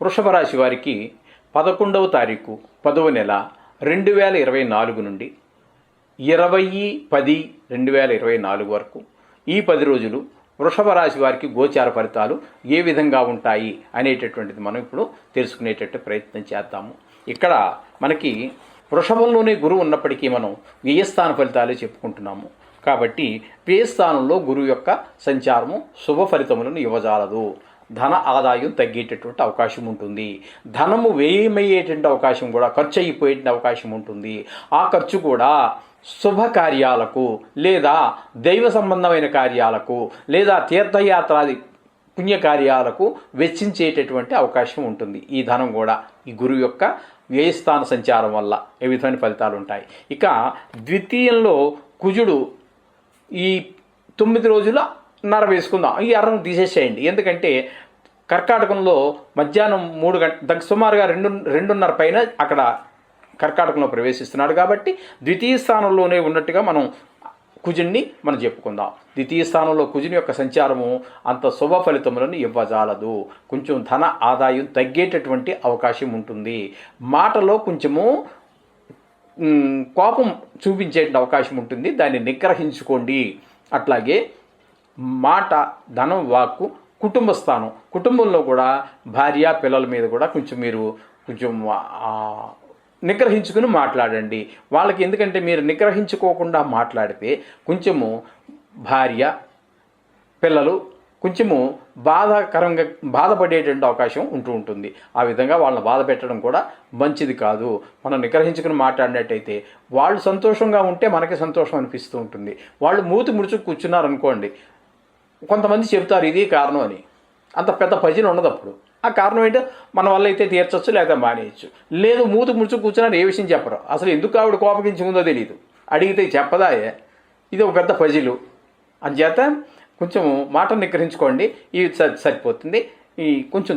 వృషభ రాశి వారికి 11వ తారీఖు 10వ నెల 2024 నుండి 20/10/2024 వరకు ఈ 10 రోజులు వృషభ రాశి వారికి గోచార ఫలితాలు ఏ విధంగా ఉంటాయి అనేటటువంటిది మనం ఇప్పుడు తెలుసుకునేటట్టు ప్రయత్నం చేద్దాము. ఇక్కడ మనకి వృషభంలోనే గురువు ఉన్నప్పటికీ మనం వ్యయస్థాన ఫలితాలే చెప్పుకుంటున్నాము. కాబట్టి వ్యయస్థానంలో గురువు యొక్క సంచారము శుభ ఫలితములను ఇవ్వజాలదు. ధన ఆదాయం తగ్గేటటువంటి అవకాశం ఉంటుంది. ధనము వ్యయమయ్యేటువంటి అవకాశం కూడా, ఖర్చు అయిపోయేటువంటి అవకాశం ఉంటుంది. ఆ ఖర్చు కూడా శుభకార్యాలకు లేదా దైవ సంబంధమైన కార్యాలకు లేదా తీర్థయాత్రాది పుణ్యకార్యాలకు వెచ్చించేటటువంటి అవకాశం ఉంటుంది. ఈ ధనం కూడా ఈ గురువు యొక్క వ్యయస్థాన సంచారం వల్ల ఏ విధమైన ఫలితాలు ఉంటాయి. ఇక ద్వితీయంలో కుజుడు ఈ 9 రోజుల నర వేసుకుందాం, ఈ అర్రం తీసేసేయండి. ఎందుకంటే కర్కాటకంలో మధ్యాహ్నం 3 గంటల సుమారుగా 2:30 పైన అక్కడ కర్కాటకంలో ప్రవేశిస్తున్నాడు. కాబట్టి ద్వితీయ స్థానంలోనే ఉన్నట్టుగా మనం కుజుడిని మనం చెప్పుకుందాం. ద్వితీయ స్థానంలో కుజుని యొక్క సంచారము అంత శుభ ఫలితములను ఇవ్వజాలదు. కొంచెం ధన ఆదాయం తగ్గేటటువంటి అవకాశం ఉంటుంది. మాటలో కొంచెము కోపం చూపించే అవకాశం ఉంటుంది. దాన్ని నిగ్రహించుకోండి. అట్లాగే మాట, ధనం, వాక్కు, కుటుంబ స్థానం, కుటుంబంలో కూడా భార్య పిల్లల మీద కూడా మీరు కొంచెం నిగ్రహించుకుని మాట్లాడండి వాళ్ళకి. ఎందుకంటే మీరు నిగ్రహించుకోకుండా మాట్లాడితే కొంచెము భార్య పిల్లలు కొంచెము బాధపడేటువంటి అవకాశం ఉంటుంది. ఆ విధంగా వాళ్ళని బాధ పెట్టడం కూడా మంచిది కాదు. మనం నిగ్రహించుకుని మాట్లాడినట్టయితే వాళ్ళు సంతోషంగా ఉంటే మనకి సంతోషం అనిపిస్తూ ఉంటుంది. వాళ్ళు మూతి ముడుచుకు కూర్చున్నారనుకోండి, కొంతమంది చెబుతారు ఇది కారణం అని. అంత పెద్ద పజిల్ ఉండదు అప్పుడు. ఆ కారణం ఏంటో మన వల్ల అయితే తీర్చొచ్చు లేదా మానేయచ్చు. లేదు మూతి ముడుచుకు కూర్చున్నారు, ఏ విషయం చెప్పరు. అసలు ఎందుకు ఆవిడ కోపగించుకుందో తెలియదు. అడిగితే చెప్పదాయే. ఇది ఒక పెద్ద పజిలు. అంచేత కొంచెం మాట నిగ్రహించుకోండి, ఇది సరిపోతుంది. ఈ కొంచెం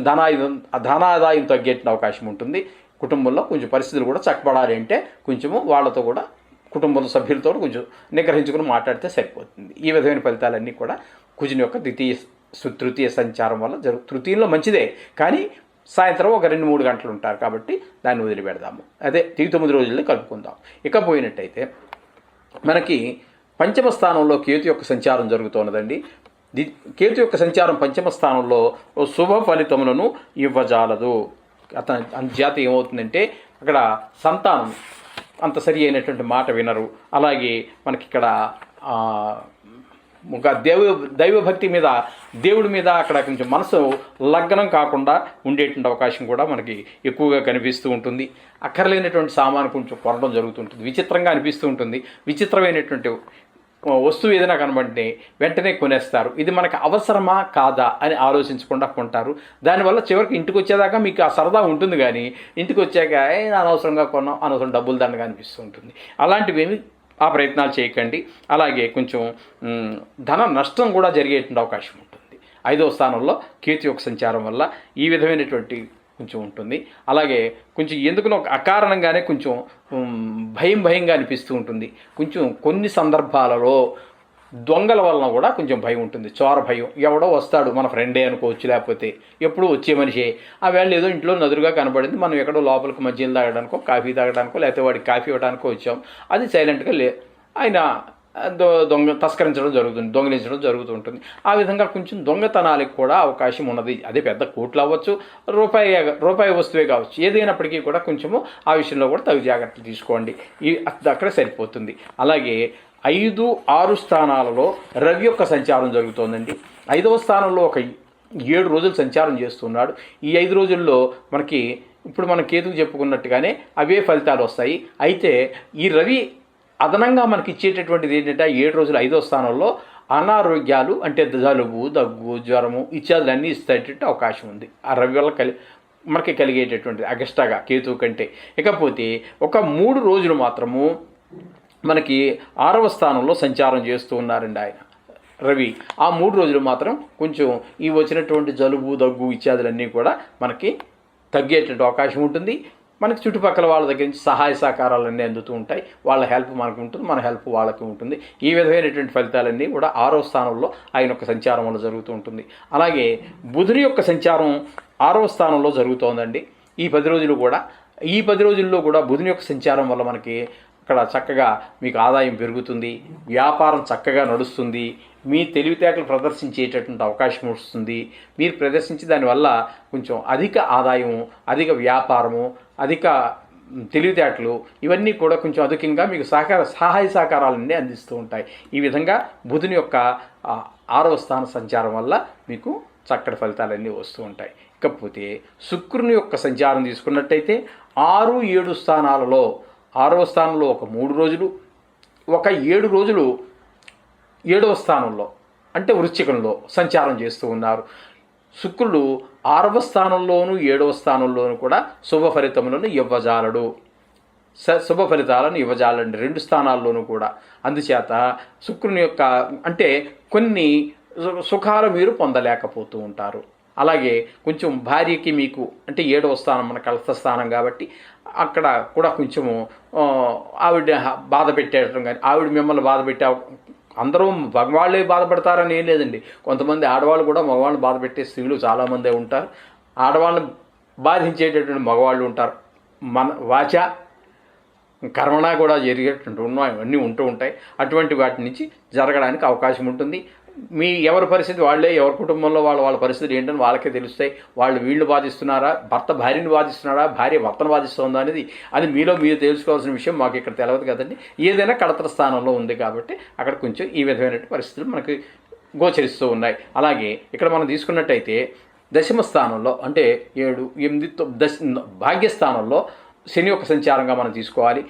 ధనాదాయం తగ్గేట అవకాశం ఉంటుంది. కుటుంబంలో కొంచెం పరిస్థితులు కూడా చక్కబడాలి అంటే కొంచెము వాళ్ళతో కూడా కుటుంబ సభ్యులతో కొంచెం నిగ్రహించుకుని మాట్లాడితే సరిపోతుంది. ఈ విధమైన ఫలితాలన్నీ కూడా కుజుని యొక్క తృతీయ సంచారం వల్ల తృతీయంలో మంచిదే, కానీ సాయంత్రం ఒక 2-3 గంటలు ఉంటారు కాబట్టి దాన్ని వదిలిపెడదాము. అదే 9 రోజుల్లో కలుపుకుందాం. ఇక పోయినట్టయితే మనకి పంచమ స్థానంలో కేతు యొక్క సంచారం జరుగుతున్నదండి. కేతు యొక్క సంచారం పంచమ స్థానంలో శుభ ఫలితములను ఇవ్వజాలదు. అంచేత ఏమవుతుందంటే అక్కడ సంతానం అంత సరి అయినటువంటి మాట వినరు. అలాగే మనకి ఇక్కడ ఒక దైవభక్తి మీద, దేవుడి మీద అక్కడ కొంచెం మనసు లగ్నం కాకుండా ఉండేటువంటి అవకాశం కూడా మనకి ఎక్కువగా కనిపిస్తూ ఉంటుంది. అక్కర్లేనటువంటి సామాను కొంచెం కొనడం జరుగుతుంటుంది. విచిత్రంగా అనిపిస్తూ ఉంటుంది. విచిత్రమైనటువంటి వస్తువు ఏదైనా కనబడితే వెంటనే కొనేస్తారు. ఇది మనకు అవసరమా కాదా అని ఆలోచించకుండా కొంటారు. దానివల్ల చివరికి ఇంటికి వచ్చేదాకా మీకు ఆ సరదా ఉంటుంది, కానీ ఇంటికి వచ్చాక అనవసరంగా కొన్నాం, అనవసరం డబ్బులు దండగా అనిపిస్తూ ఉంటుంది. అలాంటివేమి ఆ ప్రయత్నాలు చేయకండి. అలాగే కొంచెం ధన నష్టం కూడా జరిగేటువంటి అవకాశం ఉంటుంది. 5వ స్థానంలో కేతు యొక్క సంచారం వల్ల ఈ విధమైనటువంటి కొంచెం ఉంటుంది. అలాగే కొంచెం ఎందుకునో అకారణంగానే కొంచెం భయంగా అనిపిస్తూ ఉంటుంది. కొంచెం కొన్ని సందర్భాలలో దొంగల వలన కూడా కొంచెం భయం ఉంటుంది. చోర భయం. ఎవడో వస్తాడు, మన ఫ్రెండే అనుకోవచ్చు, లేకపోతే ఎప్పుడూ వచ్చే మనిషే. ఆ వేళ ఏదో ఇంట్లో నదురుగా కనబడింది, మనం ఎక్కడో లోపలికి మధ్యలో తాగడానికో కాఫీ తాగడానికో లేకపోతే వాడికి కాఫీ ఇవ్వడానికో వచ్చాం. అది సైలెంట్గా ఆయన తస్కరించడం జరుగుతుంది, దొంగిలించడం జరుగుతుంటుంది. ఆ విధంగా కొంచెం దొంగతనాలకు కూడా అవకాశం ఉన్నది. అదే పెద్ద కోట్లు అవ్వచ్చు, రూపాయి వస్తువే కావచ్చు. ఏదైనప్పటికీ కూడా కొంచెము ఆ విషయంలో కూడా తగు జాగ్రత్తలు తీసుకోండి. అక్కడ సరిపోతుంది. అలాగే 5-6 స్థానాలలో రవి యొక్క సంచారం జరుగుతోందండి. 5వ స్థానంలో ఒక 7 రోజులు సంచారం చేస్తున్నాడు. ఈ 5 రోజుల్లో మనకి ఇప్పుడు మనం కేతుకు చెప్పుకున్నట్టుగానే అవే ఫలితాలు వస్తాయి. అయితే ఈ రవి అదనంగా మనకి ఇచ్చేటటువంటిది ఏంటంటే 7 రోజులు 5వ స్థానంలో అనారోగ్యాలు, అంటే జలుబు, దగ్గు, జ్వరము ఇత్యాదులన్నీ ఇచ్చేటట్టు అవకాశం ఉంది. ఆ రవి వల్ల మనకి కలిగేటటువంటిది అగస్టాగా కేతువు కంటే. ఇకపోతే ఒక 3 రోజులు మాత్రము మనకి 6వ స్థానంలో సంచారం చేస్తూ ఉన్నారండి ఆయన రవి. ఆ 3 రోజులు మాత్రం కొంచెం ఈ వచ్చినటువంటి జలుబు, దగ్గు ఇత్యాదులన్నీ కూడా మనకి తగ్గేటటువంటి అవకాశం ఉంటుంది. మనకి చుట్టుపక్కల వాళ్ళ దగ్గర నుంచి సహాయ సహకారాలన్నీ అందుతూ ఉంటాయి. వాళ్ళ హెల్ప్ మనకు ఉంటుంది, మన హెల్ప్ వాళ్ళకి ఉంటుంది. ఈ విధమైనటువంటి ఫలితాలన్నీ కూడా 6వ స్థానంలో ఆయన యొక్క సంచారం వల్ల జరుగుతూ ఉంటుంది. అలాగే బుధుని యొక్క సంచారం 6వ స్థానంలో జరుగుతోందండి ఈ 10 రోజులు కూడా. ఈ 10 రోజుల్లో కూడా బుధుని యొక్క సంచారం వల్ల మనకి అక్కడ చక్కగా మీకు ఆదాయం పెరుగుతుంది, వ్యాపారం చక్కగా నడుస్తుంది, మీ తెలివితేటలు ప్రదర్శించేటటువంటి అవకాశం వస్తుంది. మీరు ప్రదర్శించి దానివల్ల కొంచెం అధిక ఆదాయము, అధిక వ్యాపారము, అధిక తెలివితేటలు ఇవన్నీ కూడా కొంచెం అధికంగా మీకు సహాయ సహకారాలన్నీ అందిస్తూ ఉంటాయి. ఈ విధంగా బుధుని యొక్క 6వ స్థాన సంచారం వల్ల మీకు చక్కటి ఫలితాలన్నీ వస్తూ ఉంటాయి. ఇకపోతే శుక్రుని యొక్క సంచారం తీసుకున్నట్టయితే 6, 7 స్థానాలలో 6వ స్థానంలో ఒక 3 రోజులు, ఒక 7 రోజులు 7వ స్థానంలో అంటే వృశ్చికంలో సంచారం చేస్తూ ఉన్నారు. శుక్రుడు 6వ స్థానంలోనూ 7వ స్థానంలోనూ కూడా శుభ ఫలితములను ఇవ్వజాలడు, శుభ ఫలితాలను ఇవ్వజాలండి 2 స్థానాల్లోనూ కూడా. అందుచేత శుక్రుని యొక్క అంటే కొన్ని సుఖాలు మీరు పొందలేకపోతూ ఉంటారు. అలాగే కొంచెం భార్యకి మీకు అంటే 7వ స్థానం మన కలస స్థానం కాబట్టి అక్కడ కూడా కొంచెము ఆవిడ బాధ పెట్టేయడం కానీ, ఆవిడ మిమ్మల్ని బాధ పెట్టే అందరూ మగవాళ్ళే బాధపడతారని ఏం లేదండి. కొంతమంది ఆడవాళ్ళు కూడా మగవాళ్ళని బాధ పెట్టే స్త్రీలు చాలామందే ఉంటారు. ఆడవాళ్ళని బాధించేటటువంటి మగవాళ్ళు ఉంటారు. మన వాచ కర్మణ కూడా జరిగేటువంటి అన్నీ ఉంటూ ఉంటాయి. అటువంటి వాటి నుంచి జరగడానికి అవకాశం ఉంటుంది. మీ ఎవరి పరిస్థితి వాళ్ళే, ఎవరి కుటుంబంలో వాళ్ళ పరిస్థితి ఏంటని వాళ్ళకే తెలుస్తాయి. వాళ్ళు వీళ్ళు బాధిస్తున్నారా, భర్త భార్యను బాధిస్తున్నారా, భార్య భర్తను బాధిస్తుందా అనేది అది మీలో మీరు తెలుసుకోవాల్సిన విషయం. మాకు ఇక్కడ తెలియదు కదండి. ఏదైనా కడతర స్థానంలో ఉంది కాబట్టి అక్కడ కొంచెం ఈ విధమైన పరిస్థితులు మనకి గోచరిస్తూ ఉన్నాయి. అలాగే ఇక్కడ మనం తీసుకున్నట్టయితే దశమ స్థానంలో అంటే 7, 8 భాగ్యస్థానంలో శని యొక్క సంచారంగా మనం తీసుకోవాలి.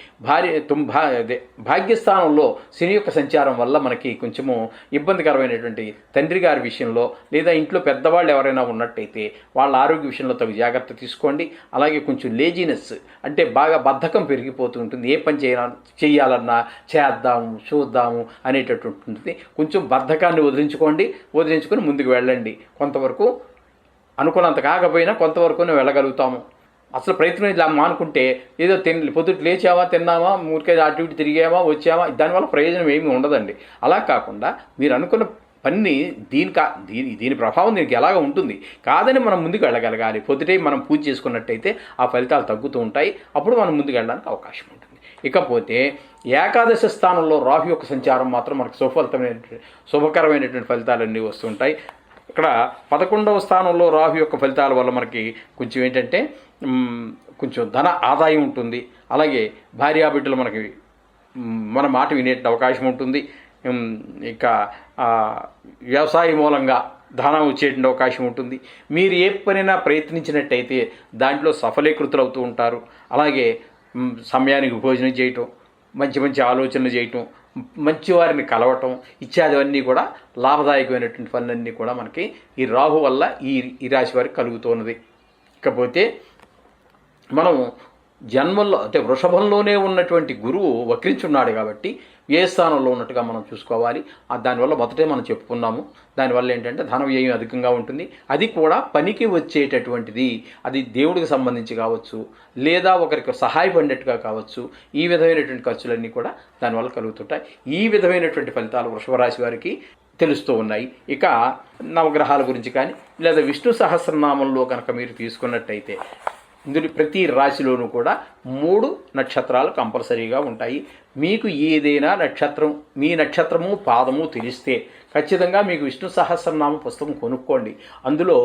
భాగ్యస్థానంలో శని యొక్క సంచారం వల్ల మనకి కొంచెము ఇబ్బందికరమైనటువంటి తండ్రి గారి విషయంలో లేదా ఇంట్లో పెద్దవాళ్ళు ఎవరైనా ఉన్నట్టయితే వాళ్ళ ఆరోగ్య విషయంలో తగు జాగ్రత్త తీసుకోండి. అలాగే కొంచెం లేజినెస్ అంటే బాగా బద్ధకం పెరిగిపోతూ ఉంటుంది. ఏ పని చేయాలన్నా చేద్దాము చూద్దాము అనేటటువంటి కొంచెం బద్ధకాన్ని వదిలించుకొని ముందుకు వెళ్ళండి. కొంతవరకు అనుకున్నంత కాకపోయినా కొంతవరకు వెళ్ళగలుగుతాము. అసలు ప్రయత్నం ఇలా మానుకుంటే ఏదో పొద్దుట లేచామా, తిన్నామా, ఊరికే అటు ఇటు తిరిగామా, వచ్చామా, దానివల్ల ప్రయోజనం ఏమీ ఉండదండి. అలా కాకుండా మీరు అనుకున్న పని దీని ప్రభావం దీనికి ఎలాగ ఉంటుంది కాదని మనం ముందుకు వెళ్ళగలగాలి. పొద్దుటే మనం పూజ చేసుకున్నట్టయితే ఆ ఫలితాలు తగ్గుతూ ఉంటాయి. అప్పుడు మనం ముందుకు వెళ్ళడానికి అవకాశం ఉంటుంది. ఇకపోతే ఏకాదశ స్థానంలో రాహు యొక్క సంచారం మాత్రం మనకు శుభకరమైనటువంటి ఫలితాలన్నీ వస్తుంటాయి. ఇక్కడ 11వ స్థానంలో రాహు యొక్క ఫలితాల వల్ల మనకి కొంచెం ఏంటంటే కొంచెం ధన ఆదాయం ఉంటుంది. అలాగే భార్యాబిడ్డలు మనకి మన మాట వినేట అవకాశం ఉంటుంది. ఇక వ్యవసాయ మూలంగా ధనం వచ్చేటువంటి అవకాశం ఉంటుంది. మీరు ఏ పనైనా ప్రయత్నించినట్టయితే దాంట్లో సఫలీకృతులు అవుతూ ఉంటారు. అలాగే సమయానికి భోజనం చేయటం, మంచి ఆలోచనలు చేయటం, మంచి వారిని కలవటం ఇత్యాదివన్నీ కూడా లాభదాయకమైనటువంటి పనులన్నీ కూడా మనకి ఈ రాహు వల్ల ఈ రాశి వారికి కలుగుతున్నది. ఇకపోతే మనం జన్మల్లో అంటే వృషభంలోనే ఉన్నటువంటి గురువు వక్రించున్నాడు కాబట్టి ఏ స్థానంలో ఉన్నట్టుగా మనం చూసుకోవాలి. దానివల్ల మొదటే మనం చెప్పుకున్నాము. దానివల్ల ఏంటంటే ధన వ్యయం అధికంగా ఉంటుంది. అది కూడా పనికి వచ్చేటటువంటిది. అది దేవుడికి సంబంధించి కావచ్చు, లేదా ఒకరికి సహాయపడినట్టుగా కావచ్చు. ఈ విధమైనటువంటి ఖర్చులన్నీ కూడా దానివల్ల కలుగుతుంటాయి. ఈ విధమైనటువంటి ఫలితాలు వృషభ రాశి వారికి తెలుస్తూ ఉన్నాయి. ఇక నవగ్రహాల గురించి కానీ లేదా విష్ణు సహస్రనామంలో కనుక మీరు తీసుకున్నట్టయితే ఇందులో ప్రతి రాశిలోనూ కూడా 3 నక్షత్రాలు కంపల్సరీగా ఉంటాయి. మీకు ఏదైనా నక్షత్రం మీ నక్షత్రము పాదము తెలిస్తే ఖచ్చితంగా మీకు విష్ణు సహస్రనామ పుస్తకం కొనుక్కోండి. అందులో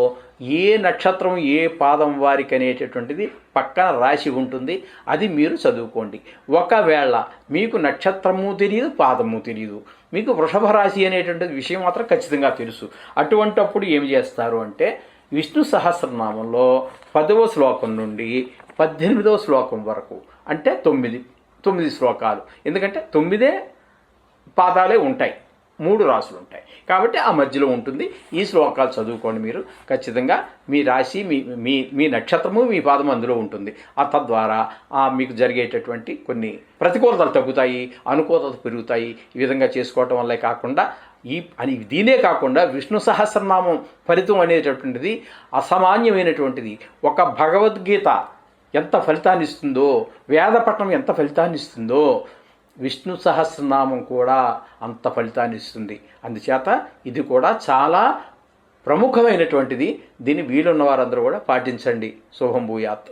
ఏ నక్షత్రం ఏ పాదం వారికి అనేటటువంటిది పక్కన రాసి ఉంటుంది. అది మీరు చదువుకోండి. ఒకవేళ మీకు నక్షత్రము తెలియదు, పాదము తెలియదు, మీకు వృషభ రాశి అనేటువంటి విషయం మాత్రం ఖచ్చితంగా తెలుసు. అటువంటప్పుడు ఏం చేస్తారు అంటే విష్ణు సహస్రనామంలో 10వ శ్లోకం నుండి 18వ శ్లోకం వరకు అంటే 9 శ్లోకాలు. ఎందుకంటే 9 పాదాలే ఉంటాయి, 3 రాసులు ఉంటాయి కాబట్టి ఆ మధ్యలో ఉంటుంది. ఈ శ్లోకాలు చదువుకోండి. మీరు ఖచ్చితంగా మీ రాశి మీ నక్షత్రము మీ పాదము అందులో ఉంటుంది. తద్వారా మీకు జరిగేటటువంటి కొన్ని ప్రతికూలతలు తగ్గుతాయి, అనుకూలతలు పెరుగుతాయి. ఈ విధంగా చేసుకోవటం వల్లే కాకుండా దీనే కాకుండా విష్ణు సహస్రనామం ఫలితం అనేటటువంటిది అసామాన్యమైనటువంటిది. ఒక భగవద్గీత ఎంత ఫలితాన్ని ఇస్తుందో, వేదపట్నం ఎంత ఫలితాన్ని ఇస్తుందో, విష్ణు సహస్రనామం కూడా అంత ఫలితాన్ని ఇస్తుంది. అందుచేత ఇది కూడా చాలా ప్రముఖమైనటువంటిది. దీన్ని వీలున్న వారందరూ కూడా పాటించండి. శుభం భూయాత్.